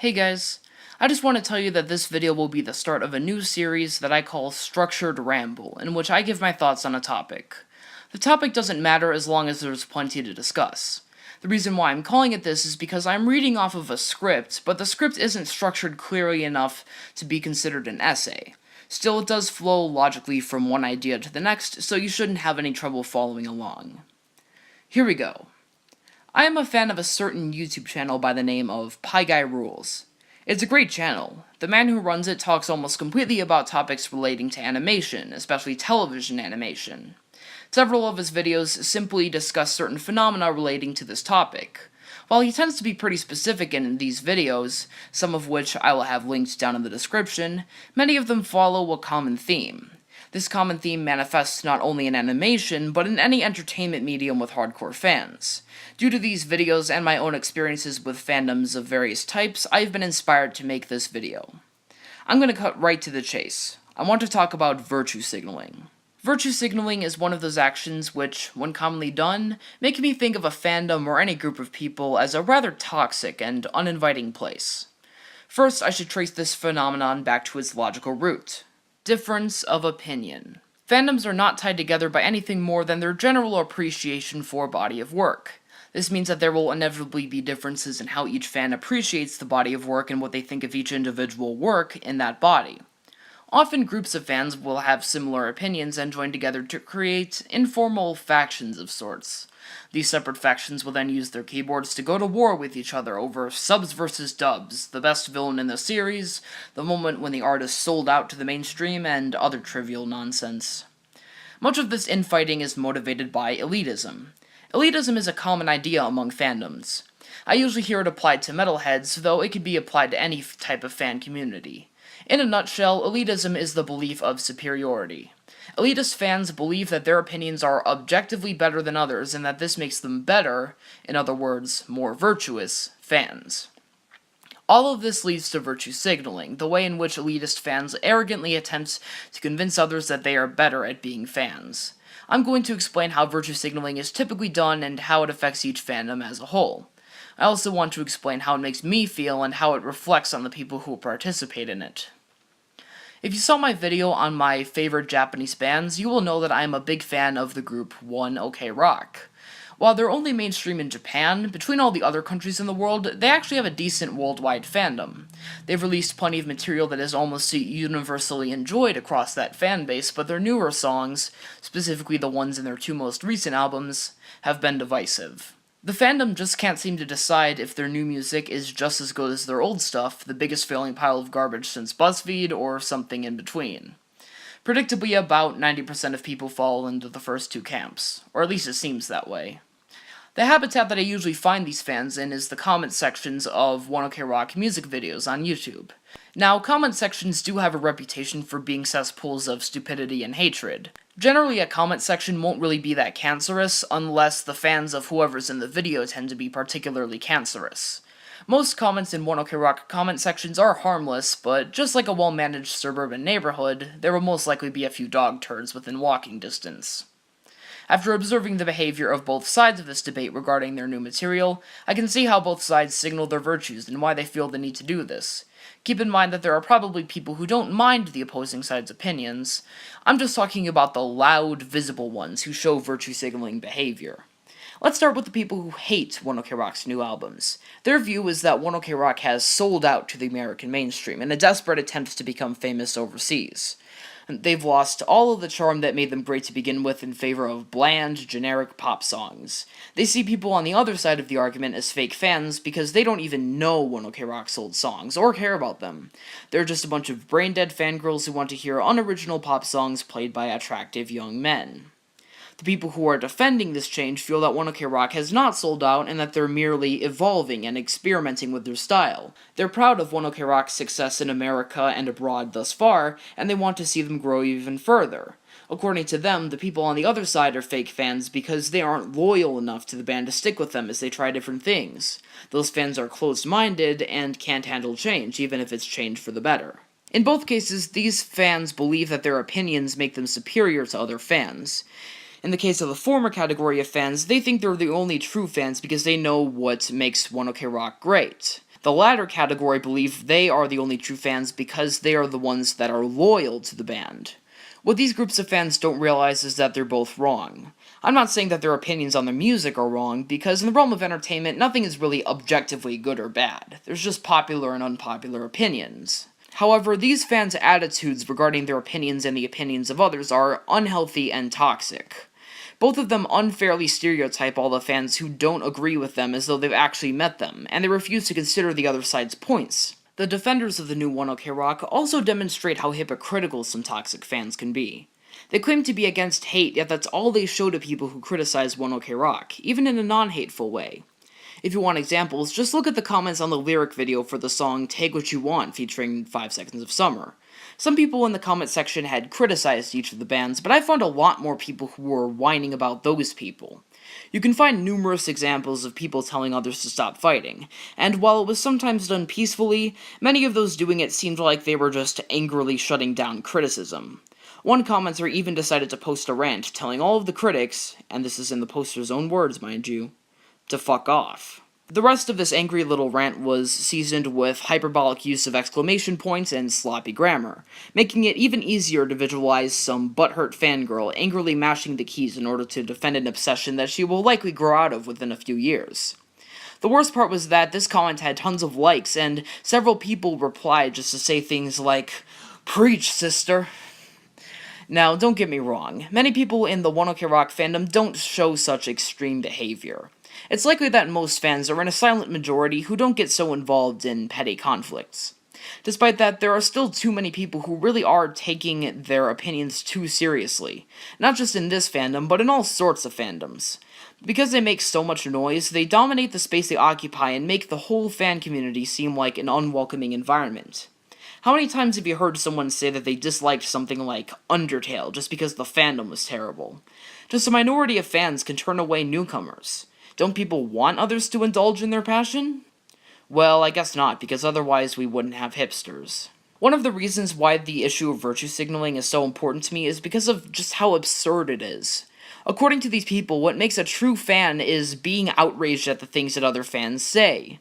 Hey guys, I just want to tell you that this video will be the start of a new series that I call Structured Ramble, in which I give my thoughts on a topic. The topic doesn't matter as long as there's plenty to discuss. The reason why I'm calling it this is because I'm reading off of a script, but the script isn't structured clearly enough to be considered an essay. Still, it does flow logically from one idea to the next, so you shouldn't have any trouble following along. Here we go. I am a fan of a certain YouTube channel by the name of PIEGUYRULZ. It's a great channel. The man who runs it talks almost completely about topics relating to animation, especially television animation. Several of his videos simply discuss certain phenomena relating to this topic. While he tends to be pretty specific in these videos, some of which I will have linked down in the description, many of them follow a common theme. This common theme manifests not only in animation, but in any entertainment medium with hardcore fans. Due to these videos and my own experiences with fandoms of various types, I've been inspired to make this video. I'm going to cut right to the chase. I want to talk about virtue signaling. Virtue signaling is one of those actions which, when commonly done, make me think of a fandom or any group of people as a rather toxic and uninviting place. First, I should trace this phenomenon back to its logical root. Difference of opinion. Fandoms are not tied together by anything more than their general appreciation for a body of work. This means that there will inevitably be differences in how each fan appreciates the body of work and what they think of each individual work in that body. Often groups of fans will have similar opinions and join together to create informal factions of sorts. These separate factions will then use their keyboards to go to war with each other over subs versus dubs, the best villain in the series, the moment when the artist sold out to the mainstream, and other trivial nonsense. Much of this infighting is motivated by elitism. Elitism is a common idea among fandoms. I usually hear it applied to metalheads, though it could be applied to any type of fan community. In a nutshell, elitism is the belief of superiority. Elitist fans believe that their opinions are objectively better than others and that this makes them better, in other words, more virtuous, fans. All of this leads to virtue signaling, the way in which elitist fans arrogantly attempt to convince others that they are better at being fans. I'm going to explain how virtue signaling is typically done and how it affects each fandom as a whole. I also want to explain how it makes me feel and how it reflects on the people who participate in it. If you saw my video on my favorite Japanese bands, you will know that I am a big fan of the group One OK Rock. While they're only mainstream in Japan, between all the other countries in the world, they actually have a decent worldwide fandom. They've released plenty of material that is almost universally enjoyed across that fan base, but their newer songs, specifically the ones in their two most recent albums, have been divisive. The fandom just can't seem to decide if their new music is just as good as their old stuff, the biggest failing pile of garbage since BuzzFeed, or something in between. Predictably, about 90% of people fall into the first two camps, or at least it seems that way. The habitat that I usually find these fans in is the comment sections of One OK Rock music videos on YouTube. Now, comment sections do have a reputation for being cesspools of stupidity and hatred. Generally, a comment section won't really be that cancerous, unless the fans of whoever's in the video tend to be particularly cancerous. Most comments in One OK Rock comment sections are harmless, but just like a well-managed suburban neighborhood, there will most likely be a few dog turds within walking distance. After observing the behavior of both sides of this debate regarding their new material, I can see how both sides signal their virtues and why they feel the need to do this. Keep in mind that there are probably people who don't mind the opposing side's opinions. I'm just talking about the loud, visible ones who show virtue signaling behavior. Let's start with the people who hate One OK Rock's new albums. Their view is that One OK Rock has sold out to the American mainstream in a desperate attempt to become famous overseas. They've lost all of the charm that made them great to begin with in favor of bland, generic pop songs. They see people on the other side of the argument as fake fans because they don't even know One OK Rock's old songs, or care about them. They're just a bunch of brain-dead fangirls who want to hear unoriginal pop songs played by attractive young men. The people who are defending this change feel that One OK Rock has not sold out and that they're merely evolving and experimenting with their style. They're proud of One OK Rock's success in America and abroad thus far, and they want to see them grow even further. According to them, the people on the other side are fake fans because they aren't loyal enough to the band to stick with them as they try different things. Those fans are closed-minded and can't handle change, even if it's change for the better. In both cases, these fans believe that their opinions make them superior to other fans. In the case of the former category of fans, they think they're the only true fans because they know what makes One OK Rock great. The latter category believe they are the only true fans because they are the ones that are loyal to the band. What these groups of fans don't realize is that they're both wrong. I'm not saying that their opinions on their music are wrong, because in the realm of entertainment, nothing is really objectively good or bad. There's just popular and unpopular opinions. However, these fans' attitudes regarding their opinions and the opinions of others are unhealthy and toxic. Both of them unfairly stereotype all the fans who don't agree with them as though they've actually met them, and they refuse to consider the other side's points. The defenders of the new One OK Rock also demonstrate how hypocritical some toxic fans can be. They claim to be against hate, yet that's all they show to people who criticize One OK Rock, even in a non-hateful way. If you want examples, just look at the comments on the lyric video for the song Take What You Want featuring 5 Seconds of Summer. Some people in the comment section had criticized each of the bands, but I found a lot more people who were whining about those people. You can find numerous examples of people telling others to stop fighting, and while it was sometimes done peacefully, many of those doing it seemed like they were just angrily shutting down criticism. One commenter even decided to post a rant telling all of the critics, and this is in the poster's own words mind you, to fuck off. The rest of this angry little rant was seasoned with hyperbolic use of exclamation points and sloppy grammar, making it even easier to visualize some butthurt fangirl angrily mashing the keys in order to defend an obsession that she will likely grow out of within a few years. The worst part was that this comment had tons of likes, and several people replied just to say things like, "Preach, sister." Now, don't get me wrong, many people in the One OK Rock fandom don't show such extreme behavior. It's likely that most fans are in a silent majority who don't get so involved in petty conflicts. Despite that, there are still too many people who really are taking their opinions too seriously, not just in this fandom, but in all sorts of fandoms. Because they make so much noise, they dominate the space they occupy and make the whole fan community seem like an unwelcoming environment. How many times have you heard someone say that they disliked something like Undertale just because the fandom was terrible? Just a minority of fans can turn away newcomers. Don't people want others to indulge in their passion? Well, I guess not, because otherwise we wouldn't have hipsters. One of the reasons why the issue of virtue signaling is so important to me is because of just how absurd it is. According to these people, what makes a true fan is being outraged at the things that other fans say.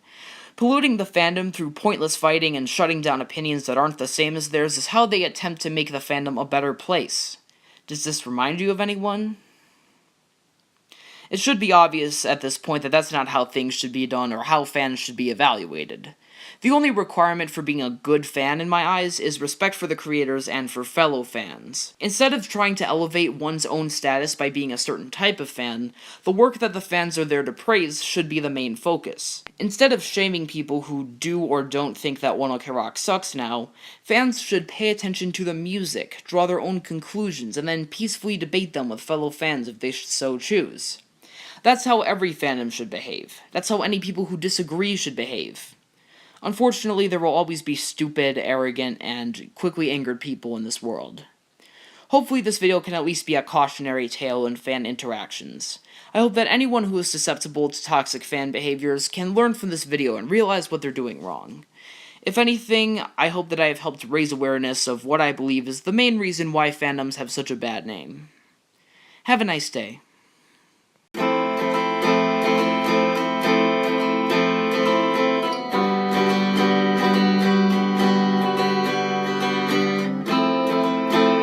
Polluting the fandom through pointless fighting and shutting down opinions that aren't the same as theirs is how they attempt to make the fandom a better place. Does this remind you of anyone? It should be obvious at this point that that's not how things should be done or how fans should be evaluated. The only requirement for being a good fan in my eyes is respect for the creators and for fellow fans. Instead of trying to elevate one's own status by being a certain type of fan, the work that the fans are there to praise should be the main focus. Instead of shaming people who do or don't think that One OK Rock sucks now, fans should pay attention to the music, draw their own conclusions, and then peacefully debate them with fellow fans if they so choose. That's how every fandom should behave. That's how any people who disagree should behave. Unfortunately, there will always be stupid, arrogant, and quickly angered people in this world. Hopefully this video can at least be a cautionary tale in fan interactions. I hope that anyone who is susceptible to toxic fan behaviors can learn from this video and realize what they're doing wrong. If anything, I hope that I have helped raise awareness of what I believe is the main reason why fandoms have such a bad name. Have a nice day.